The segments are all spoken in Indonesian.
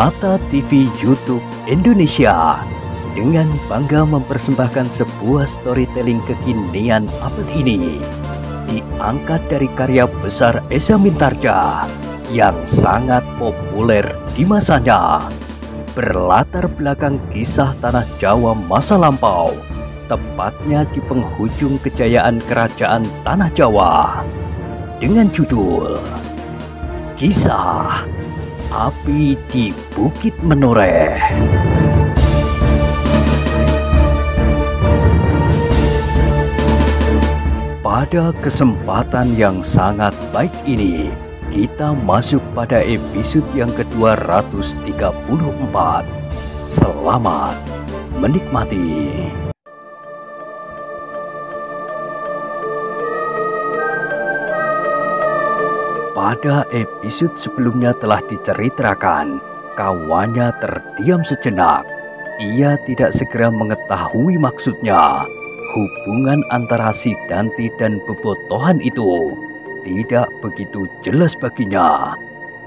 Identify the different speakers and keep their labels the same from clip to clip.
Speaker 1: Mata TV YouTube Indonesia dengan bangga mempersembahkan sebuah storytelling kekinian abad ini, diangkat dari karya besar Esa Mintarja yang sangat populer di masanya, berlatar belakang kisah tanah Jawa masa lampau, tepatnya di penghujung kejayaan kerajaan tanah Jawa, dengan judul Kisah Api di Bukit Menoreh. Pada kesempatan yang sangat baik ini, kita masuk pada episode yang ke-234. Selamat menikmati. Pada episode sebelumnya telah diceritakan, kawannya terdiam sejenak. Ia tidak segera mengetahui maksudnya. Hubungan antara Sidanti dan Bebotohan itu tidak begitu jelas baginya.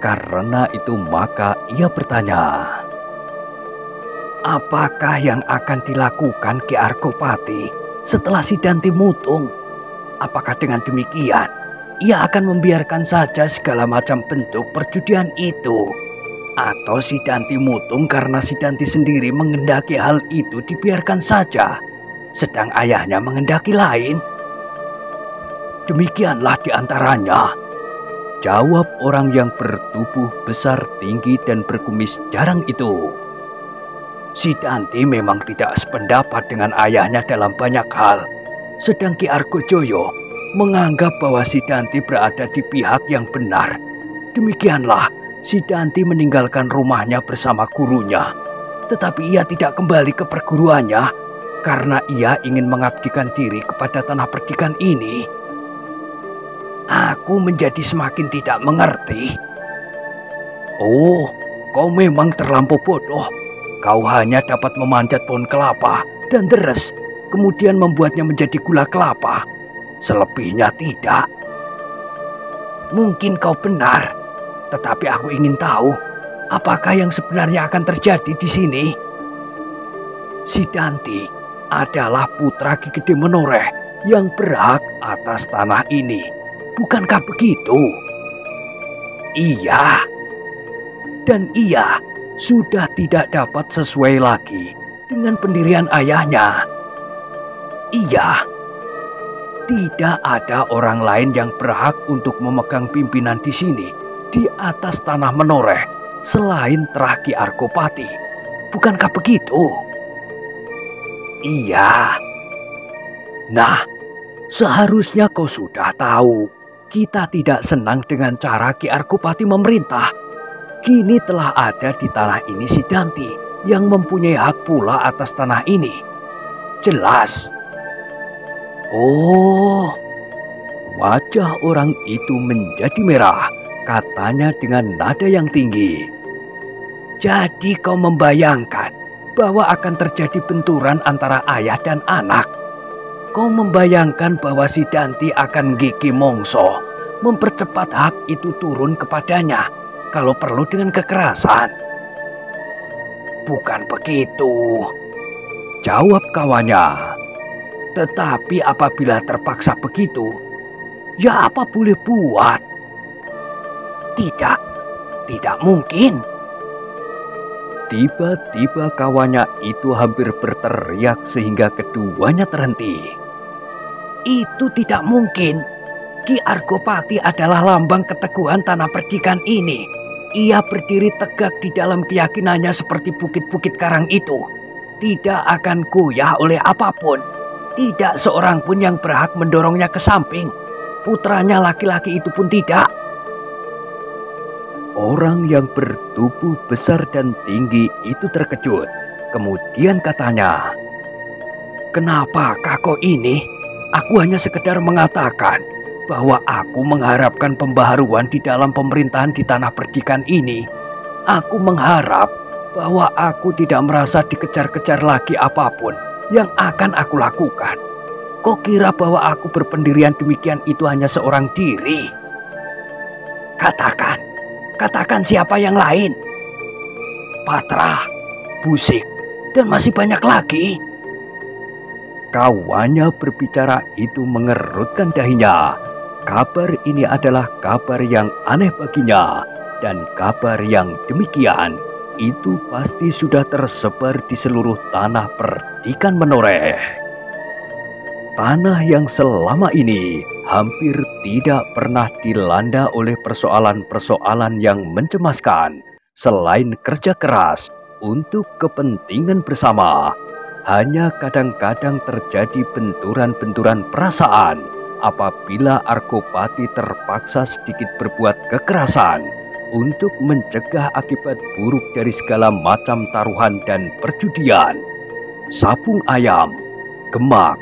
Speaker 1: Karena itu maka ia bertanya, apakah yang akan dilakukan Ki Argopati setelah Sidanti mutung? Apakah dengan demikian ia akan membiarkan saja segala macam bentuk perjudian itu? Atau Sidanti mutung karena Sidanti sendiri menghendaki hal itu dibiarkan saja, sedang ayahnya menghendaki lain? Demikianlah diantaranya, jawab orang yang bertubuh besar tinggi dan berkumis jarang itu. Sidanti memang tidak sependapat dengan ayahnya dalam banyak hal, sedang Ki Argojoyo menganggap bahwa Sidanti berada di pihak yang benar. Demikianlah Sidanti meninggalkan rumahnya bersama gurunya, tetapi ia tidak kembali ke perguruannya karena ia ingin mengabdikan diri kepada tanah perdikan ini. Aku menjadi semakin tidak mengerti. Oh, kau memang terlampau bodoh. Kau hanya dapat memanjat pohon kelapa dan deres, kemudian membuatnya menjadi gula kelapa. Selebihnya tidak. Mungkin kau benar, tetapi aku ingin tahu apakah yang sebenarnya akan terjadi di sini. Sidanti adalah putra Ki Gede Menoreh yang berhak atas tanah ini. Bukankah begitu? Iya. Dan ia sudah tidak dapat sesuai lagi dengan pendirian ayahnya. Iya. Tidak ada orang lain yang berhak untuk memegang pimpinan di sini di atas tanah Menoreh selain Trah Ki Argopati. Bukankah begitu? Iya. Nah, seharusnya kau sudah tahu, kita tidak senang dengan cara Ki Argopati memerintah. Kini telah ada di tanah ini Sidanti yang mempunyai hak pula atas tanah ini. Jelas. Oh, wajah orang itu menjadi merah, katanya dengan nada yang tinggi. Jadi kau membayangkan bahwa akan terjadi benturan antara ayah dan anak? Kau membayangkan bahwa Sidanti akan gigih mongso mempercepat hak itu turun kepadanya, kalau perlu dengan kekerasan? Bukan begitu, jawab kawannya. Tetapi apabila terpaksa begitu, ya apa boleh buat? Tidak mungkin. Tiba-tiba kawannya itu hampir berteriak sehingga keduanya terhenti. Itu tidak mungkin. Ki Argopati adalah lambang keteguhan tanah perdikan ini. Ia berdiri tegak di dalam keyakinannya seperti bukit-bukit karang itu. Tidak akan goyah oleh apapun. Tidak seorang pun yang berhak mendorongnya ke samping. Putranya laki-laki itu pun tidak. Orang yang bertubuh besar dan tinggi itu terkejut. Kemudian katanya, "Kenapakah kau ini? Aku hanya sekedar mengatakan bahwa aku mengharapkan pembaharuan di dalam pemerintahan di tanah perdikan ini. Aku mengharap bahwa aku tidak merasa dikejar-kejar lagi apapun yang akan aku lakukan. Kau kira bahwa aku berpendirian demikian itu hanya seorang diri? Katakan siapa yang lain?" Patra, Busik, dan masih banyak lagi. Kawannya berbicara itu mengerutkan dahinya. Kabar ini adalah kabar yang aneh baginya, dan kabar yang demikian itu pasti sudah tersebar di seluruh tanah Perdikan Menoreh. Tanah yang selama ini hampir tidak pernah dilanda oleh persoalan-persoalan yang mencemaskan, selain kerja keras untuk kepentingan bersama. Hanya kadang-kadang terjadi benturan-benturan perasaan apabila Argopati terpaksa sedikit berbuat kekerasan untuk mencegah akibat buruk dari segala macam taruhan dan perjudian. Sabung ayam, gemak,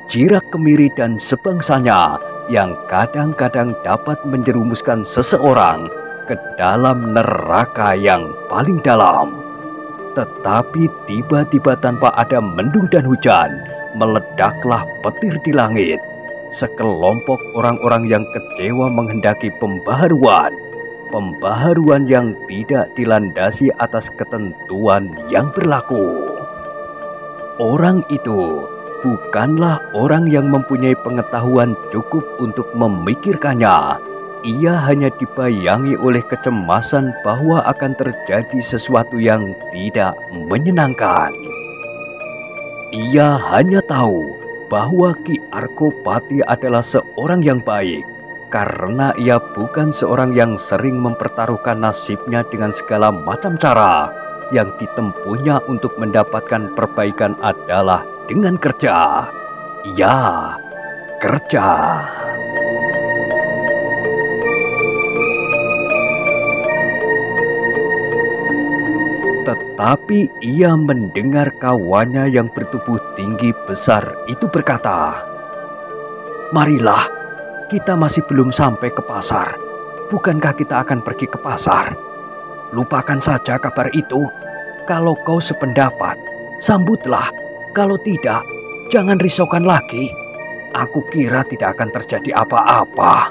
Speaker 1: jirak kemiri dan sebangsanya yang kadang-kadang dapat menjerumuskan seseorang ke dalam neraka yang paling dalam. Tetapi tiba-tiba tanpa ada mendung dan hujan, meledaklah petir di langit. Sekelompok orang-orang yang kecewa menghendaki pembaharuan. Pembaharuan yang tidak dilandasi atas ketentuan yang berlaku. Orang itu bukanlah orang yang mempunyai pengetahuan cukup untuk memikirkannya. Ia hanya dibayangi oleh kecemasan bahwa akan terjadi sesuatu yang tidak menyenangkan. Ia hanya tahu bahwa Ki Argopati adalah seorang yang baik, karena ia bukan seorang yang sering mempertaruhkan nasibnya dengan segala macam cara. Yang ditempuhnya untuk mendapatkan perbaikan adalah dengan kerja. Ya, kerja. Tetapi ia mendengar kawannya yang bertubuh tinggi besar itu berkata, "Marilah, kita masih belum sampai ke pasar. Bukankah kita akan pergi ke pasar? Lupakan saja kabar itu. Kalau kau sependapat, sambutlah. Kalau tidak, jangan risaukan lagi. Aku kira tidak akan terjadi apa-apa."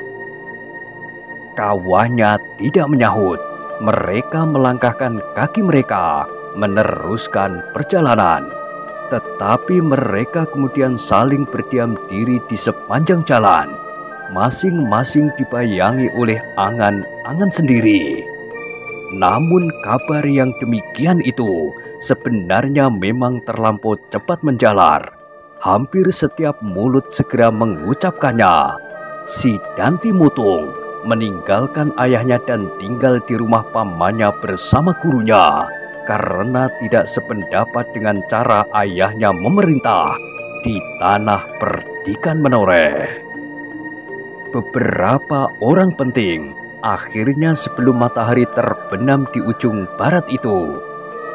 Speaker 1: Kawannya tidak menyahut. Mereka melangkahkan kaki mereka, meneruskan perjalanan. Tetapi mereka kemudian saling berdiam diri di sepanjang jalan. Masing-masing dibayangi oleh angan-angan sendiri. Namun kabar yang demikian itu sebenarnya memang terlampau cepat menjalar. Hampir setiap mulut segera mengucapkannya. Si Danti Mutung meninggalkan ayahnya dan tinggal di rumah pamannya bersama gurunya karena tidak sependapat dengan cara ayahnya memerintah di tanah Perdikan Menoreh. Beberapa orang penting akhirnya sebelum matahari terbenam di ujung barat itu,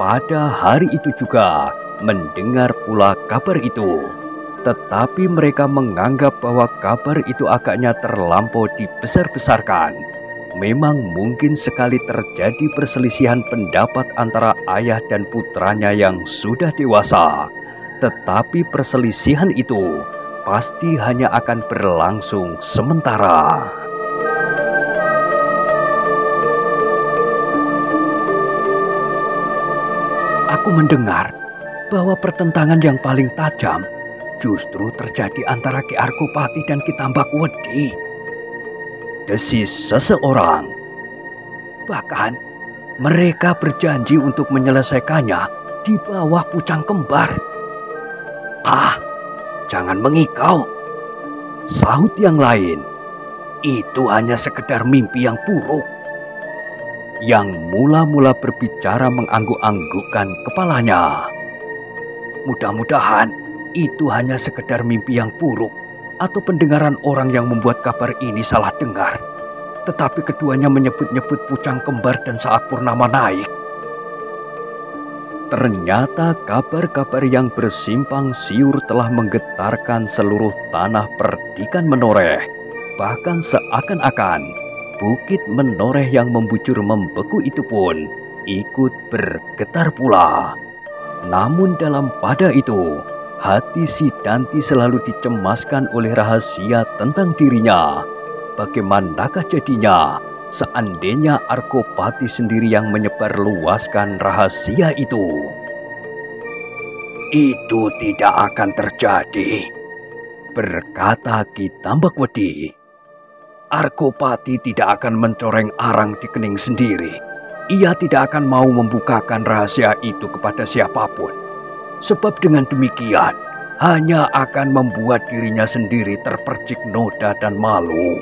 Speaker 1: pada hari itu juga mendengar pula kabar itu. Tetapi mereka menganggap bahwa kabar itu agaknya terlampau dibesar-besarkan. Memang mungkin sekali terjadi perselisihan pendapat antara ayah dan putranya yang sudah dewasa. Tetapi perselisihan itu pasti hanya akan berlangsung sementara. Aku mendengar bahwa pertentangan yang paling tajam justru terjadi antara Ki Argopati dan Ki Tambakwedi, desis seseorang. Bahkan mereka berjanji untuk menyelesaikannya di bawah pucang kembar. Ah, jangan mengikau, sahut yang lain. Itu hanya sekedar mimpi yang buruk. Yang mula-mula berbicara mengangguk-anggukkan kepalanya. Mudah-mudahan itu hanya sekedar mimpi yang buruk atau pendengaran orang yang membuat kabar ini salah dengar. Tetapi keduanya menyebut-nyebut pucang kembar dan saat purnama naik. Ternyata kabar-kabar yang bersimpang siur telah menggetarkan seluruh tanah Perdikan Menoreh. Bahkan seakan-akan Bukit Menoreh yang membujur membeku itu pun ikut bergetar pula. Namun dalam pada itu, hati si Danti selalu dicemaskan oleh rahasia tentang dirinya. Bagaimanakah jadinya seandainya Arkopati sendiri yang menyebarluaskan rahasia itu. Itu tidak akan terjadi, berkata Ki Tambakwedi. Arkopati tidak akan mencoreng arang di kening sendiri. Ia tidak akan mau membukakan rahasia itu kepada siapapun. Sebab dengan demikian, hanya akan membuat dirinya sendiri terpercik noda dan malu.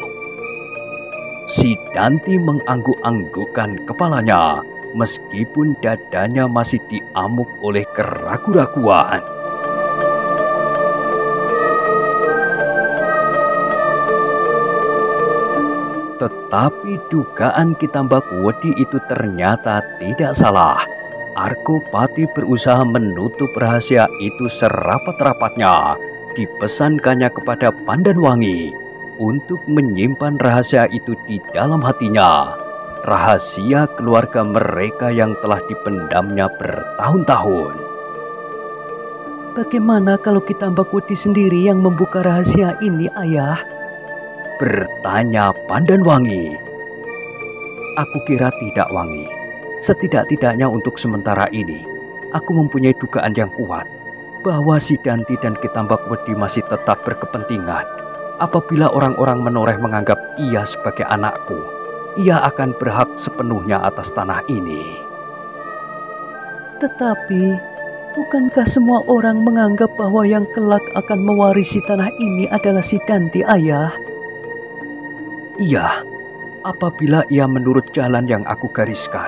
Speaker 1: Si Danti mengangguk-anggukkan kepalanya, meskipun dadanya masih diamuk oleh keraguan-raguan. Tetapi dugaan Ki Tambakwedi itu ternyata tidak salah. Arkopati berusaha menutup rahasia itu serapat-rapatnya. Dipesankannya kepada Pandanwangi untuk menyimpan rahasia itu di dalam hatinya. Rahasia keluarga mereka yang telah dipendamnya bertahun-tahun. Bagaimana kalau Ki Tambakwedi sendiri yang membuka rahasia ini, Ayah? Bertanya Pandanwangi. Aku kira tidak, Wangi. Setidak-tidaknya untuk sementara ini, aku mempunyai dugaan yang kuat bahwa si Danti dan Ki Tambakwedi masih tetap berkepentingan. Apabila orang-orang menoreh menganggap ia sebagai anakku, ia akan berhak sepenuhnya atas tanah ini. Tetapi, bukankah semua orang menganggap bahwa yang kelak akan mewarisi tanah ini adalah si Danti, Ayah? Iya, apabila ia menurut jalan yang aku gariskan.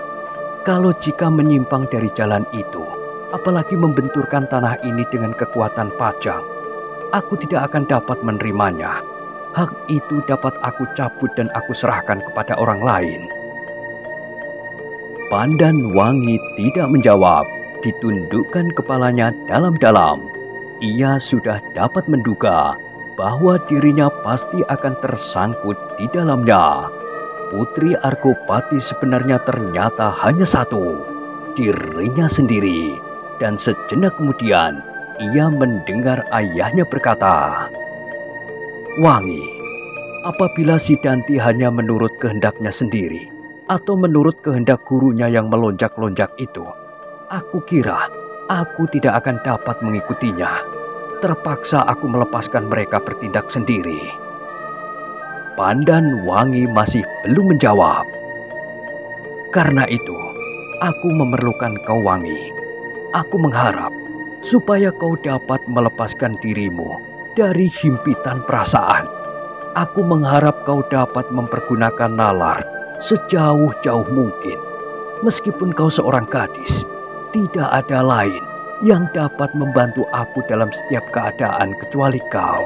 Speaker 1: Kalau jika menyimpang dari jalan itu, apalagi membenturkan tanah ini dengan kekuatan pajang, aku tidak akan dapat menerimanya. Hak itu dapat aku cabut dan aku serahkan kepada orang lain. Pandanwangi tidak menjawab, ditundukkan kepalanya dalam-dalam. Ia sudah dapat menduga bahwa dirinya pasti akan tersangkut di dalamnya. Putri Arkopati sebenarnya ternyata hanya satu, dirinya sendiri. Dan sejenak kemudian, ia mendengar ayahnya berkata, Wangi, apabila si Danti hanya menurut kehendaknya sendiri, atau menurut kehendak gurunya yang melonjak-lonjak itu, aku kira aku tidak akan dapat mengikutinya. Terpaksa aku melepaskan mereka bertindak sendiri. Pandanwangi masih belum menjawab. Karena itu, aku memerlukan kau, Wangi. Aku mengharap supaya kau dapat melepaskan dirimu dari himpitan perasaan. Aku mengharap kau dapat mempergunakan nalar sejauh-jauh mungkin. Meskipun kau seorang gadis, tidak ada lain yang dapat membantu aku dalam setiap keadaan kecuali kau.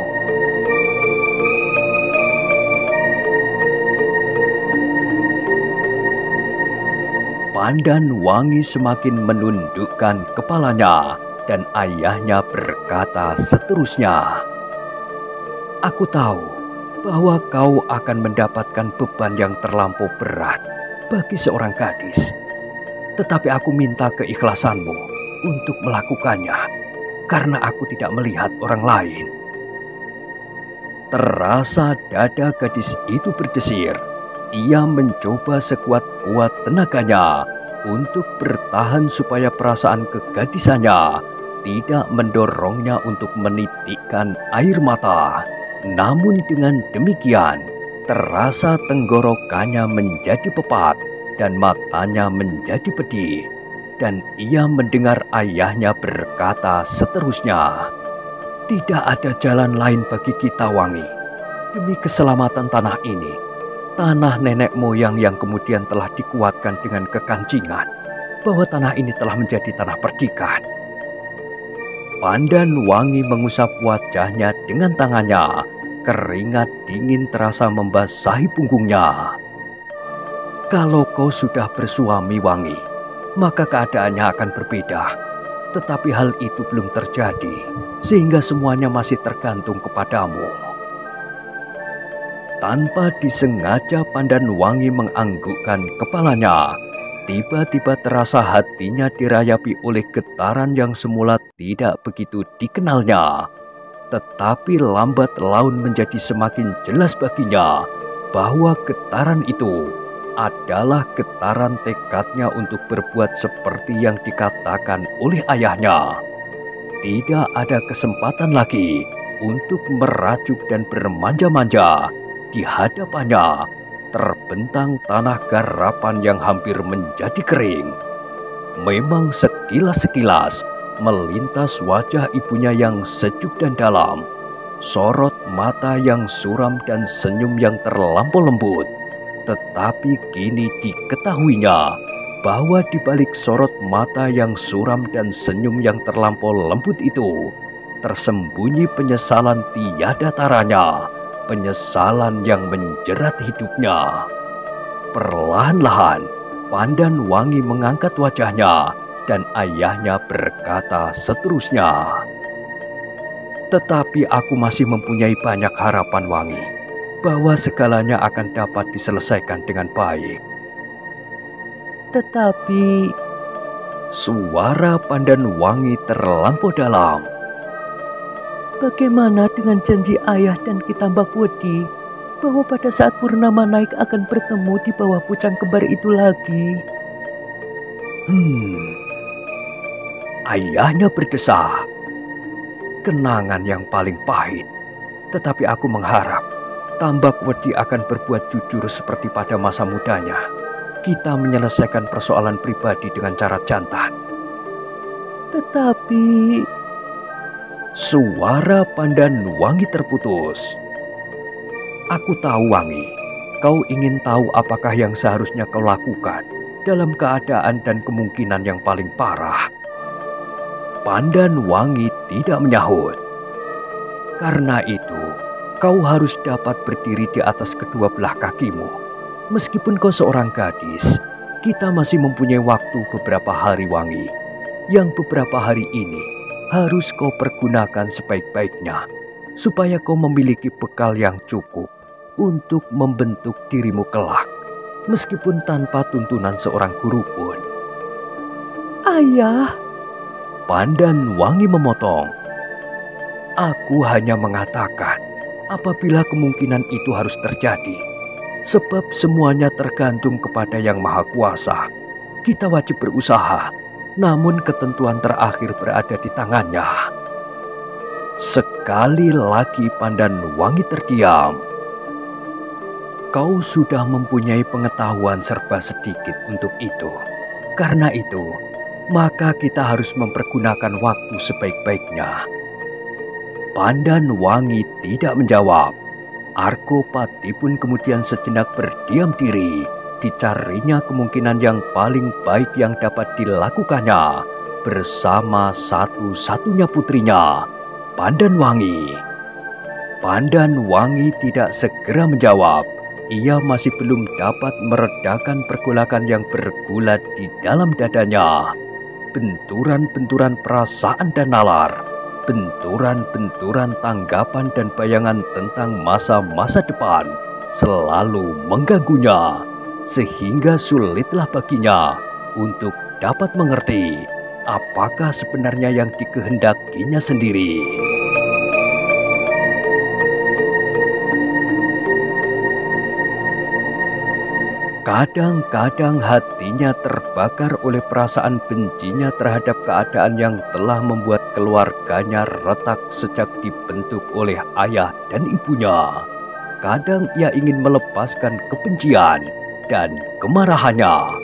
Speaker 1: Pandanwangi semakin menundukkan kepalanya dan ayahnya berkata seterusnya, Aku tahu bahwa kau akan mendapatkan beban yang terlampau berat bagi seorang gadis. Tetapi aku minta keikhlasanmu untuk melakukannya karena aku tidak melihat orang lain. Terasa dada gadis itu berdesir. Ia mencoba sekuat-kuat tenaganya untuk bertahan supaya perasaan kegadisannya tidak mendorongnya untuk menitikkan air mata. Namun dengan demikian, terasa tenggorokannya menjadi pepat dan matanya menjadi pedih. Dan ia mendengar ayahnya berkata seterusnya, Tidak ada jalan lain bagi kita, Wangi. Demi keselamatan tanah ini, tanah nenek moyang yang kemudian telah dikuatkan dengan kekancingan bahwa tanah ini telah menjadi tanah perdikan. Pandanwangi mengusap wajahnya dengan tangannya. Keringat dingin terasa membasahi punggungnya. Kalau kau sudah bersuami, Wangi, maka keadaannya akan berbeda. Tetapi hal itu belum terjadi, sehingga semuanya masih tergantung kepadamu. Tanpa disengaja Pandanwangi menganggukkan kepalanya. Tiba-tiba terasa hatinya dirayapi oleh getaran yang semula tidak begitu dikenalnya. Tetapi lambat laun menjadi semakin jelas baginya bahwa getaran itu adalah getaran tekadnya untuk berbuat seperti yang dikatakan oleh ayahnya. Tidak ada kesempatan lagi untuk merajuk dan bermanja-manja. Di hadapannya terbentang tanah garapan yang hampir menjadi kering. Memang sekilas-sekilas melintas wajah ibunya yang sejuk dan dalam, sorot mata yang suram dan senyum yang terlampau lembut. Tetapi kini diketahuinya bahwa di balik sorot mata yang suram dan senyum yang terlampau lembut itu tersembunyi penyesalan tiada taranya, penyesalan yang menjerat hidupnya. Perlahan-lahan Pandan Wangi mengangkat wajahnya dan ayahnya berkata seterusnya, "Tetapi aku masih mempunyai banyak harapan, Wangi, bahwa segalanya akan dapat diselesaikan dengan baik." Tetapi suara Pandan Wangi terlampau dalam. "Bagaimana dengan janji ayah dan Kitambak Wedi bahwa pada saat purnama naik akan bertemu di bawah pucang kembar itu lagi?" Ayahnya berdesah. "Kenangan yang paling pahit, tetapi aku mengharap Tambak Wedi akan berbuat jujur seperti pada masa mudanya. Kita menyelesaikan persoalan pribadi dengan cara jantan." "Tetapi..." Suara Pandan Wangi terputus. "Aku tahu, Wangi, kau ingin tahu apakah yang seharusnya kau lakukan dalam keadaan dan kemungkinan yang paling parah." Pandan Wangi tidak menyahut. "Karena itu, kau harus dapat berdiri di atas kedua belah kakimu. Meskipun kau seorang gadis, kita masih mempunyai waktu beberapa hari, Wangi. Yang beberapa hari ini harus kau pergunakan sebaik-baiknya, supaya kau memiliki bekal yang cukup untuk membentuk dirimu kelak, meskipun tanpa tuntunan seorang guru pun." "Ayah," Pandan Wangi memotong, "aku hanya mengatakan apabila kemungkinan itu harus terjadi, sebab semuanya tergantung kepada Yang Maha Kuasa. Kita wajib berusaha, namun ketentuan terakhir berada di tangannya." Sekali lagi Pandan Wangi terdiam. "Kau sudah mempunyai pengetahuan serba sedikit untuk itu. Karena itu, maka kita harus mempergunakan waktu sebaik-baiknya." Pandan Wangi tidak menjawab. Argopati pun kemudian sejenak berdiam diri. Dicarinya kemungkinan yang paling baik yang dapat dilakukannya bersama satu-satunya putrinya, Pandan Wangi. Pandan Wangi tidak segera menjawab. Ia masih belum dapat meredakan pergolakan yang bergulat di dalam dadanya. Benturan-benturan perasaan dan nalar, benturan-benturan tanggapan dan bayangan tentang masa-masa depan selalu mengganggunya, sehingga sulitlah baginya untuk dapat mengerti apakah sebenarnya yang dikehendakinya sendiri. Kadang-kadang hatinya terbakar oleh perasaan bencinya terhadap keadaan yang telah membuat keluarganya retak sejak dibentuk oleh ayah dan ibunya. Kadang ia ingin melepaskan kebencian dan kemarahannya.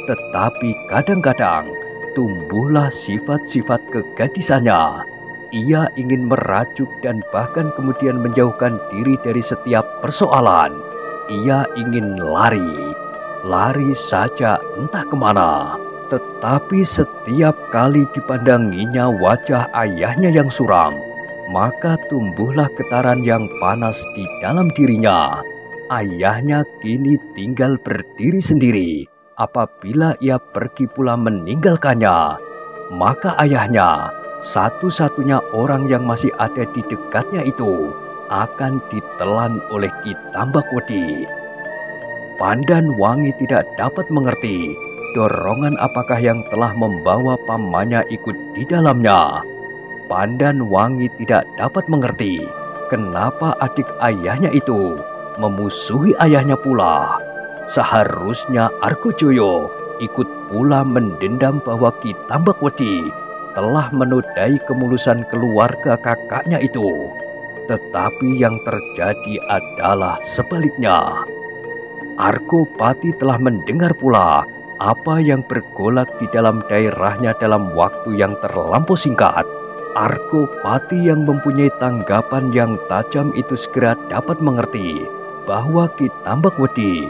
Speaker 1: Tetapi kadang-kadang tumbuhlah sifat-sifat kegadisannya. Ia ingin merajuk dan bahkan kemudian menjauhkan diri dari setiap persoalan. Ia ingin lari saja entah kemana. Tetapi setiap kali dipandanginya wajah ayahnya yang suram, maka tumbuhlah getaran yang panas di dalam dirinya. Ayahnya kini tinggal berdiri sendiri. Apabila ia pergi pula meninggalkannya, maka ayahnya, satu-satunya orang yang masih ada di dekatnya itu, akan ditelan oleh Kitambak Wedi. Pandan Wangi tidak dapat mengerti dorongan apakah yang telah membawa pamannya ikut di dalamnya. Pandan Wangi tidak dapat mengerti kenapa adik ayahnya itu memusuhi ayahnya pula. Seharusnya Argojoyo ikut pula mendendam bahwa Ki Tambakwedi telah menodai kemulusan keluarga kakaknya itu. Tetapi yang terjadi adalah sebaliknya. Argopati telah mendengar pula apa yang bergolak di dalam daerahnya dalam waktu yang terlampau singkat. Argopati yang mempunyai tanggapan yang tajam itu segera dapat mengerti bahwa Ki Tambakwedi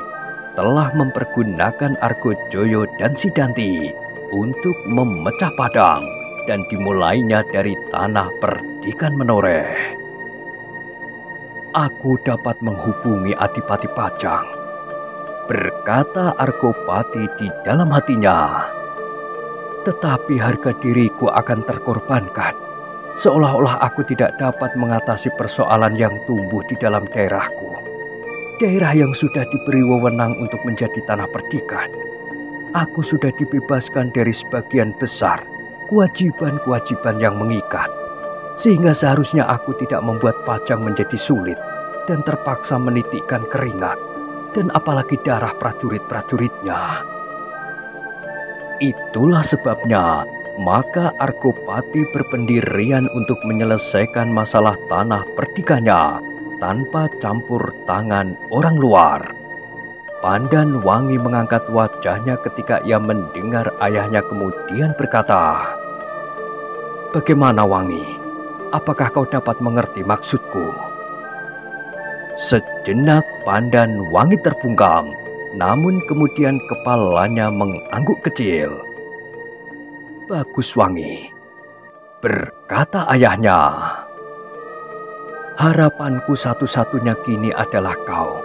Speaker 1: telah mempergunakan Argojoyo dan Sidanti untuk memecah Padang dan dimulainya dari tanah perdikan Menoreh. "Aku dapat menghubungi Adipati Pajang," berkata Argopati di dalam hatinya. "Tetapi harga diriku akan terkorbankan, seolah-olah aku tidak dapat mengatasi persoalan yang tumbuh di dalam daerahku. Daerah yang sudah diberi wewenang untuk menjadi tanah perdikan. Aku sudah dibebaskan dari sebagian besar kewajiban-kewajiban yang mengikat, sehingga seharusnya aku tidak membuat Pajang menjadi sulit dan terpaksa menitikkan keringat, dan apalagi darah prajurit-prajuritnya. Itulah sebabnya maka Argopati berpendirian untuk menyelesaikan masalah tanah perdikannya tanpa campur tangan orang luar." Pandan Wangi mengangkat wajahnya ketika ia mendengar ayahnya kemudian berkata, "Bagaimana Wangi? Apakah kau dapat mengerti maksudku?" Sejenak Pandan Wangi terbungkam, namun kemudian kepalanya mengangguk kecil. "Bagus Wangi," berkata ayahnya. "Harapanku satu-satunya kini adalah kau.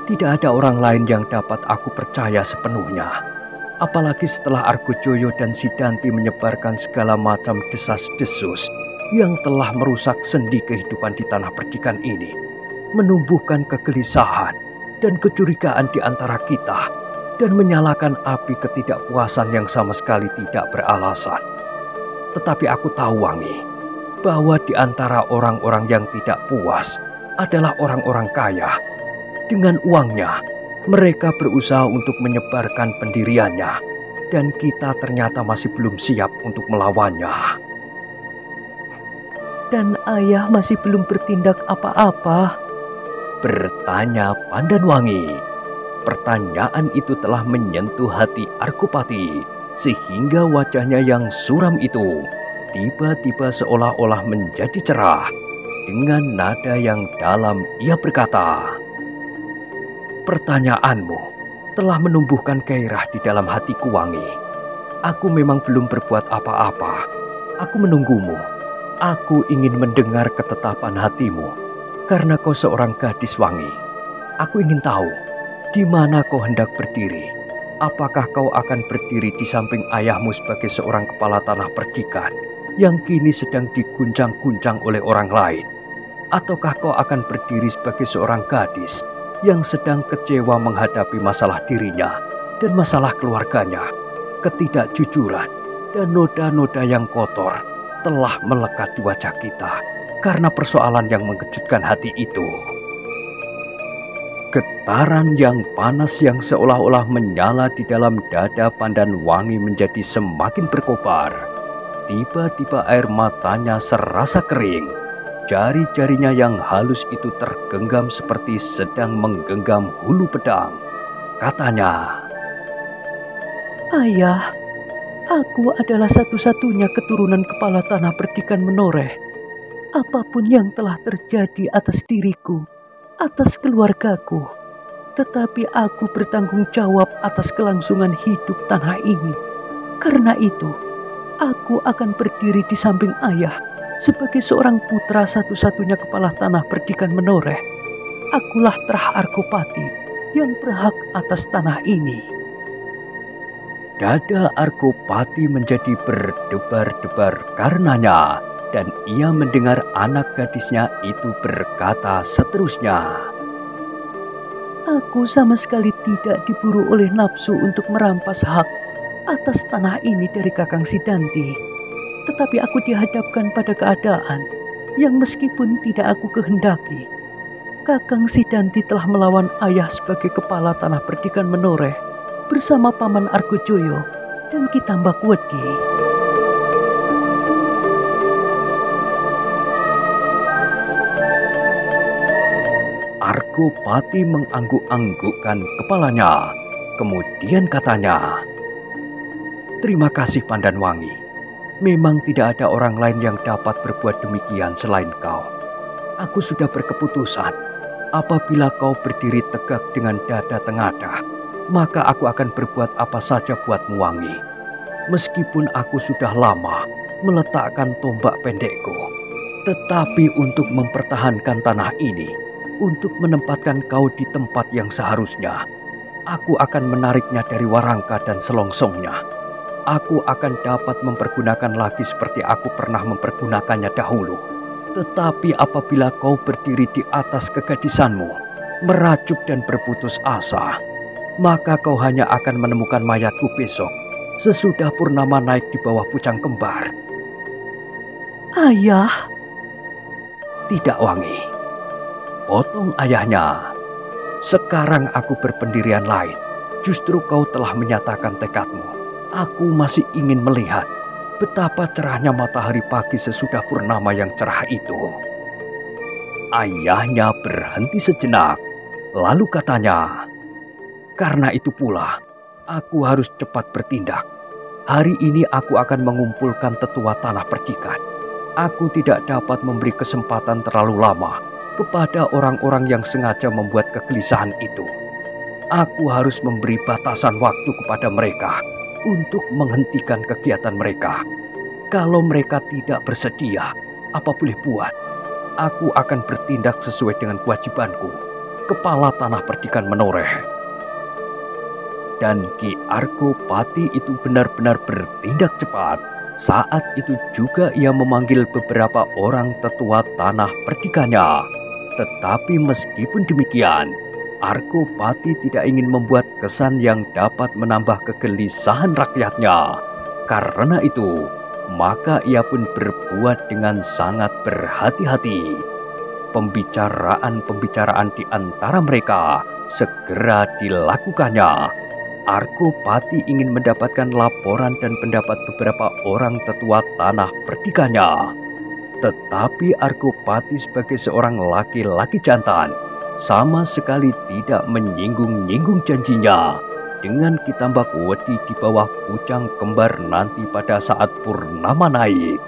Speaker 1: Tidak ada orang lain yang dapat aku percaya sepenuhnya. Apalagi setelah Argojoyo dan Sidanti menyebarkan segala macam desas-desus yang telah merusak sendi kehidupan di tanah perdikan ini, menumbuhkan kegelisahan dan kecurigaan di antara kita, dan menyalakan api ketidakpuasan yang sama sekali tidak beralasan. Tetapi aku tahu Wangi, bahwa di antara orang-orang yang tidak puas adalah orang-orang kaya. Dengan uangnya, mereka berusaha untuk menyebarkan pendiriannya, dan kita ternyata masih belum siap untuk melawannya."
Speaker 2: "Dan ayah masih belum bertindak apa-apa?"
Speaker 1: bertanya Pandan Wangi. Pertanyaan itu telah menyentuh hati Argopati, sehingga wajahnya yang suram itu tiba-tiba seolah-olah menjadi cerah. Dengan nada yang dalam ia berkata, "Pertanyaanmu telah menumbuhkan gairah di dalam hatiku Wangi. Aku memang belum berbuat apa-apa. Aku menunggumu. Aku ingin mendengar ketetapan hatimu, karena kau seorang gadis Wangi. Aku ingin tahu, di mana kau hendak berdiri. Apakah kau akan berdiri di samping ayahmu sebagai seorang kepala tanah perdikan yang kini sedang diguncang-guncang oleh orang lain? Ataukah kau akan berdiri sebagai seorang gadis yang sedang kecewa menghadapi masalah dirinya dan masalah keluarganya? Ketidakjujuran dan noda-noda yang kotor telah melekat di wajah kita karena persoalan yang mengejutkan hati itu." Getaran yang panas yang seolah-olah menyala di dalam dada Pandan Wangi menjadi semakin berkobar. Tiba-tiba air matanya serasa kering. Jari-jarinya yang halus itu tergenggam seperti sedang menggenggam hulu pedang. Katanya,
Speaker 2: "Ayah, aku adalah satu-satunya keturunan kepala tanah perdikan Menoreh. Apapun yang telah terjadi atas diriku, atas keluargaku, tetapi aku bertanggung jawab atas kelangsungan hidup tanah ini. Karena itu, aku akan berdiri di samping ayah sebagai seorang putra satu-satunya kepala tanah perdikan Menoreh. Akulah Trah Argopati yang berhak atas tanah ini."
Speaker 1: Dada Argopati menjadi berdebar-debar karenanya, dan ia mendengar anak gadisnya itu berkata seterusnya,
Speaker 2: "Aku sama sekali tidak diburu oleh nafsu untuk merampas hak atas tanah ini dari Kakang Sidanti. Tetapi aku dihadapkan pada keadaan yang meskipun tidak aku kehendaki, Kakang Sidanti telah melawan ayah sebagai kepala tanah perdikan Menoreh bersama Paman Argojoyo dan Ki Tambakwedi.
Speaker 1: Argopati mengangguk-anggukkan kepalanya. Kemudian katanya, "Terima kasih Pandanwangi. Memang tidak ada orang lain yang dapat berbuat demikian selain kau. Aku sudah berkeputusan, apabila kau berdiri tegak dengan dada tengadah, maka aku akan berbuat apa saja buatmu Wangi. Meskipun aku sudah lama meletakkan tombak pendekku, tetapi untuk mempertahankan tanah ini, untuk menempatkan kau di tempat yang seharusnya, aku akan menariknya dari warangka dan selongsongnya. Aku akan dapat mempergunakan lagi seperti aku pernah mempergunakannya dahulu. Tetapi apabila kau berdiri di atas kegadisanmu, merajuk dan berputus asa, maka kau hanya akan menemukan mayatku besok, sesudah purnama naik di bawah pucang kembar."
Speaker 2: "Ayah."
Speaker 1: "Tidak Wangi," potong ayahnya. "Sekarang aku berpendirian lain. Justru kau telah menyatakan tekadmu. Aku masih ingin melihat betapa cerahnya matahari pagi sesudah purnama yang cerah itu." Ayahnya berhenti sejenak, lalu katanya, "Karena itu pula, aku harus cepat bertindak. Hari ini aku akan mengumpulkan tetua tanah perdikan. Aku tidak dapat memberi kesempatan terlalu lama kepada orang-orang yang sengaja membuat kegelisahan itu. Aku harus memberi batasan waktu kepada mereka untuk menghentikan kegiatan mereka. Kalau mereka tidak bersedia, apa boleh buat, aku akan bertindak sesuai dengan kewajibanku, kepala tanah perdikan Menoreh." Dan Ki Argopati itu benar-benar bertindak cepat. Saat itu juga ia memanggil beberapa orang tetua tanah perdikannya. Tetapi meskipun demikian, Argopati tidak ingin membuat kesan yang dapat menambah kegelisahan rakyatnya. Karena itu, maka ia pun berbuat dengan sangat berhati-hati. Pembicaraan-pembicaraan di antara mereka segera dilakukannya. Argopati ingin mendapatkan laporan dan pendapat beberapa orang tetua tanah perdikannya. Tetapi Argopati sebagai seorang laki-laki jantan sama sekali tidak menyinggung-nyinggung janjinya dengan Ki Tambakwedi di bawah pucang kembar nanti pada saat purnama naik.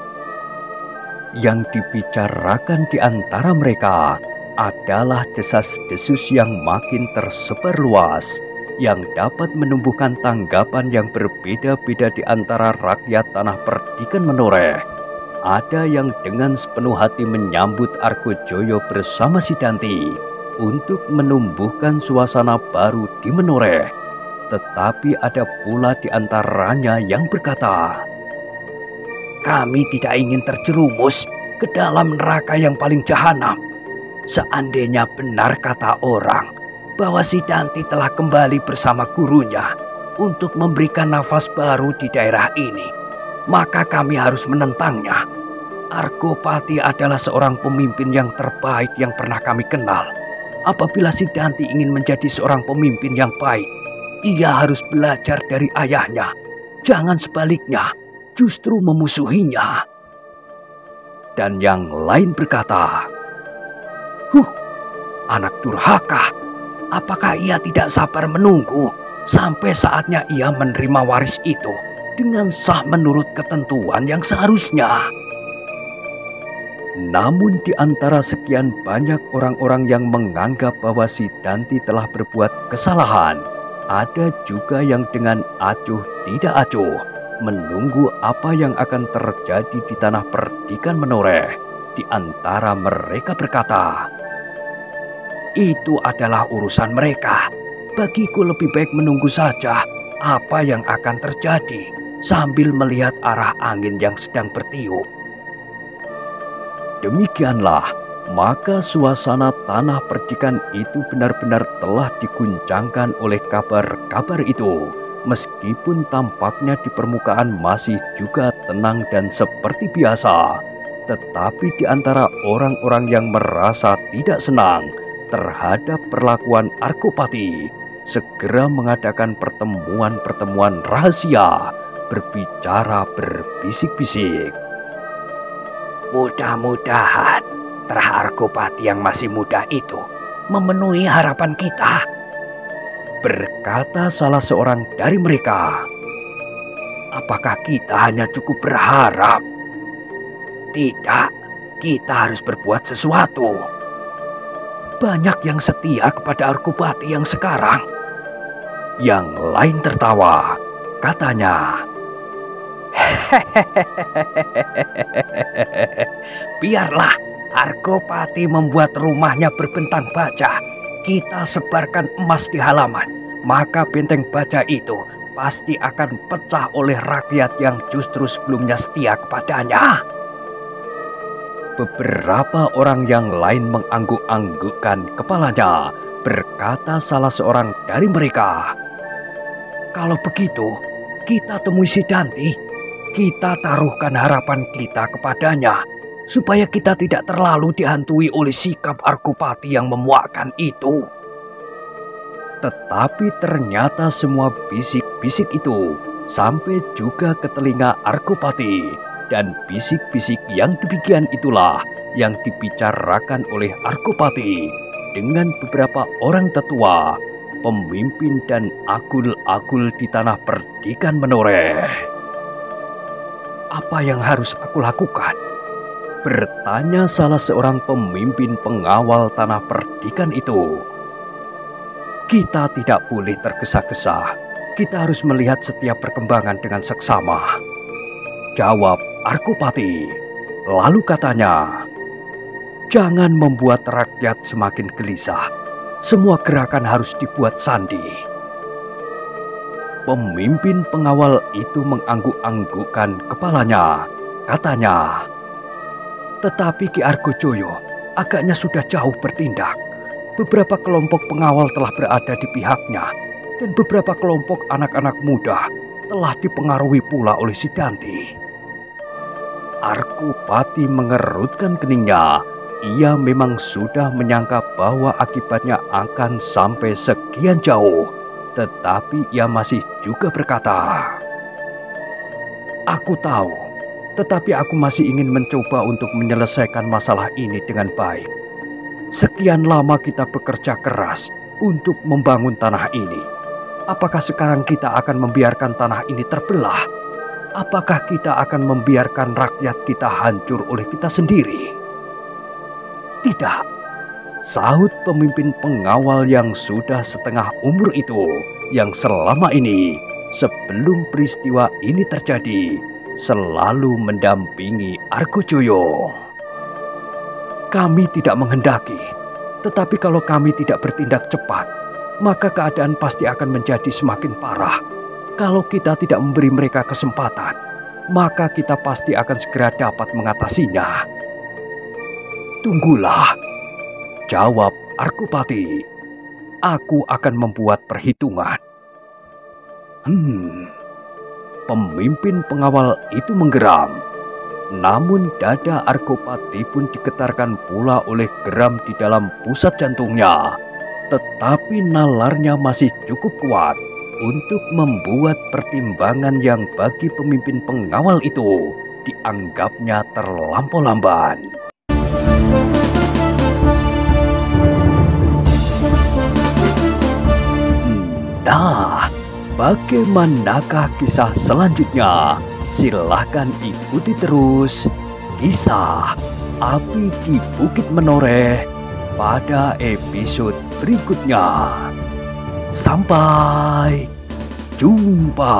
Speaker 1: Yang dibicarakan di antara mereka adalah desas-desus yang makin tersebar luas, yang dapat menumbuhkan tanggapan yang berbeda-beda di antara rakyat tanah perdikan Menoreh. Ada yang dengan sepenuh hati menyambut Argojoyo bersama Sidanti untuk menumbuhkan suasana baru di Menoreh. Tetapi ada pula di antaranya yang berkata, "Kami tidak ingin terjerumus ke dalam neraka yang paling jahanam. Seandainya benar kata orang bahwa Sidanti telah kembali bersama gurunya untuk memberikan nafas baru di daerah ini, maka kami harus menentangnya. Argopati adalah seorang pemimpin yang terbaik yang pernah kami kenal. Apabila Sidanti ingin menjadi seorang pemimpin yang baik, ia harus belajar dari ayahnya. Jangan sebaliknya, justru memusuhinya." Dan yang lain berkata, "Anak durhaka, apakah ia tidak sabar menunggu sampai saatnya ia menerima waris itu dengan sah menurut ketentuan yang seharusnya?" Namun di antara sekian banyak orang-orang yang menganggap bahwa Sidanti telah berbuat kesalahan, ada juga yang dengan acuh tidak acuh menunggu apa yang akan terjadi di tanah perdikan Menoreh. Di antara mereka berkata, "Itu adalah urusan mereka. Bagiku lebih baik menunggu saja apa yang akan terjadi sambil melihat arah angin yang sedang bertiup." Demikianlah, maka suasana tanah perdikan itu benar-benar telah diguncangkan oleh kabar-kabar itu. Meskipun tampaknya di permukaan masih juga tenang dan seperti biasa, tetapi di antara orang-orang yang merasa tidak senang terhadap perlakuan Argopati, segera mengadakan pertemuan-pertemuan rahasia, berbicara berbisik-bisik. Mudah-mudahan Pra Argopati yang masih muda itu memenuhi harapan kita, berkata salah seorang dari mereka. Apakah kita hanya cukup berharap? Tidak, kita harus berbuat sesuatu. Banyak yang setia kepada Argopati yang sekarang. Yang lain tertawa, katanya, biarlah Argopati membuat rumahnya berbentang baja. Kita sebarkan emas di halaman, maka benteng baja itu pasti akan pecah oleh rakyat yang justru sebelumnya setia kepadanya. Beberapa orang yang lain mengangguk-anggukkan kepalanya, berkata salah seorang dari mereka, kalau begitu, kita temui Sidanti. Kita taruhkan harapan kita kepadanya, supaya kita tidak terlalu dihantui oleh sikap Argopati yang memuakkan itu. Tetapi ternyata semua bisik-bisik itu sampai juga ke telinga Argopati. Dan bisik-bisik yang demikian itulah yang dibicarakan oleh Argopati dengan beberapa orang tetua, pemimpin dan agul-agul di tanah perdikan Menoreh. Apa yang harus aku lakukan? Bertanya salah seorang pemimpin pengawal tanah perdikan itu. Kita tidak boleh tergesa-gesa. Kita harus melihat setiap perkembangan dengan seksama, jawab Argopati. Lalu katanya, jangan membuat rakyat semakin gelisah. Semua gerakan harus dibuat sandi. Pemimpin pengawal itu mengangguk-anggukkan kepalanya. Katanya, tetapi Ki Argojoyo agaknya sudah jauh bertindak. Beberapa kelompok pengawal telah berada di pihaknya, dan beberapa kelompok anak-anak muda telah dipengaruhi pula oleh Sidanti. Argopati mengerutkan keningnya. Ia memang sudah menyangka bahwa akibatnya akan sampai sekian jauh. Tetapi ia masih juga berkata, aku tahu, tetapi aku masih ingin mencoba untuk menyelesaikan masalah ini dengan baik. Sekian lama kita bekerja keras untuk membangun tanah ini. Apakah sekarang kita akan membiarkan tanah ini terbelah? Apakah kita akan membiarkan rakyat kita hancur oleh kita sendiri? Tidak, sahut pemimpin pengawal yang sudah setengah umur itu, yang selama ini sebelum peristiwa ini terjadi selalu mendampingi Argojoyo. Kami tidak menghendaki, tetapi kalau kami tidak bertindak cepat, maka keadaan pasti akan menjadi semakin parah. Kalau kita tidak memberi mereka kesempatan, maka kita pasti akan segera dapat mengatasinya. Tunggulah, jawab Argopati. Aku akan membuat perhitungan. Pemimpin pengawal itu menggeram. Namun dada Argopati pun digetarkan pula oleh geram di dalam pusat jantungnya. Tetapi nalarnya masih cukup kuat untuk membuat pertimbangan yang bagi pemimpin pengawal itu dianggapnya terlampau lamban. Nah, bagaimanakah kisah selanjutnya? Silahkan ikuti terus kisah Api di Bukit Menoreh pada episode berikutnya. Sampai jumpa.